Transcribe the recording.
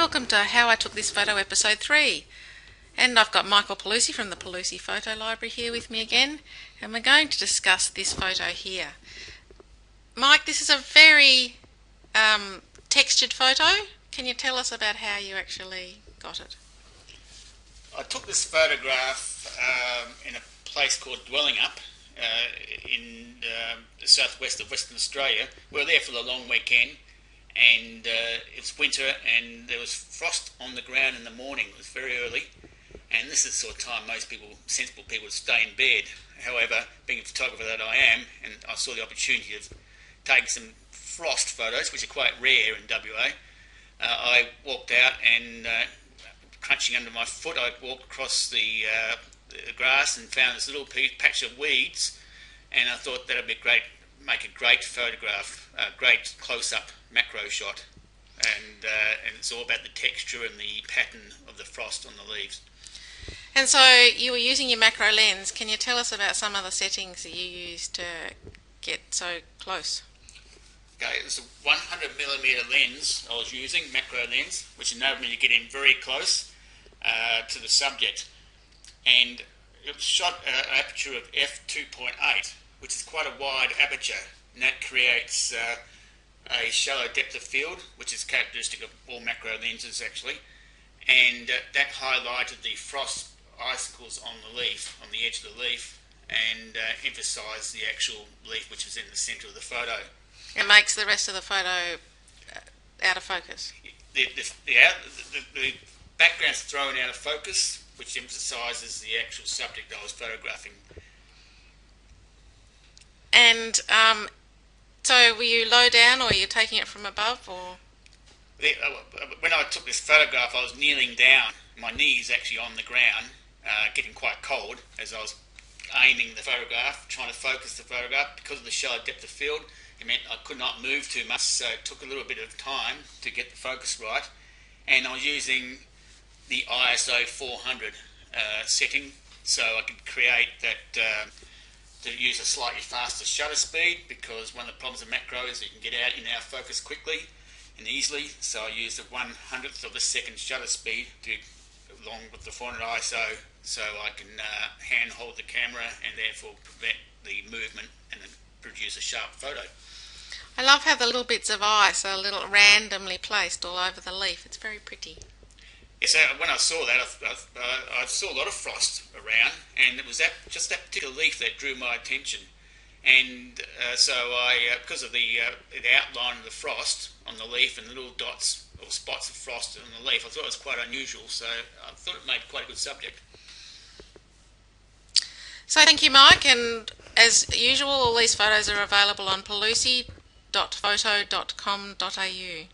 Welcome to How I Took This Photo, Episode 3. And I've got Michael Pelusey from the Pelusey Photo Library here with me again, and we're going to discuss this photo here. Mike, this is a very textured photo. Can you tell us about how you actually got it? I took this photograph in a place called Dwelling Up in the southwest of Western Australia. We were there for the long weekend, and it was winter and there was frost on the ground in the morning. It was very early, and this is the sort of time most people, sensible people, would stay in bed. However, being a photographer that I am, and I saw the opportunity of taking some frost photos, which are quite rare in WA, I walked out and crunching under my foot, I walked across the grass and found this little patch of weeds, and I thought that would be make a great photograph, a great close-up macro shot, and it's all about the texture and the pattern of the frost on the leaves. And so you were using your macro lens. Can you tell us about some of the settings that you used to get so close? Okay, it was a 100mm lens I was using, macro lens, which enabled me to get in very close to the subject, and it was shot at an aperture of f2.8, which is quite a wide aperture, and that creates a shallow depth of field, which is characteristic of all macro lenses actually, and that highlighted the frost icicles on the leaf, on the edge of the leaf, and emphasised the actual leaf which was in the centre of the photo. It makes the rest of the photo out of focus. The background's thrown out of focus, which emphasises the actual subject I was photographing. And so were you low down, or were you taking it from above, or? When I took this photograph, I was kneeling down, my knees actually on the ground, getting quite cold as I was aiming the photograph, trying to focus the photograph. Because of the shallow depth of field, it meant I could not move too much, so it took a little bit of time to get the focus right. And I was using the ISO 400 setting, so I could create that to use a slightly faster shutter speed, because one of the problems of macro is that you can get out in our focus quickly and easily, so I used a 1/100th of a second shutter speed along with the 400 ISO, so I can hand hold the camera and therefore prevent the movement and then produce a sharp photo. I love how the little bits of ice are little randomly placed all over the leaf. It's very pretty. Yes, when I saw that, I saw a lot of frost around, and it was just that particular leaf that drew my attention. And so I, because of the outline of the frost on the leaf and little dots or spots of frost on the leaf, I thought it was quite unusual, so I thought it made quite a good subject. So thank you, Mike, and as usual, all these photos are available on pelusey.photo.com.au.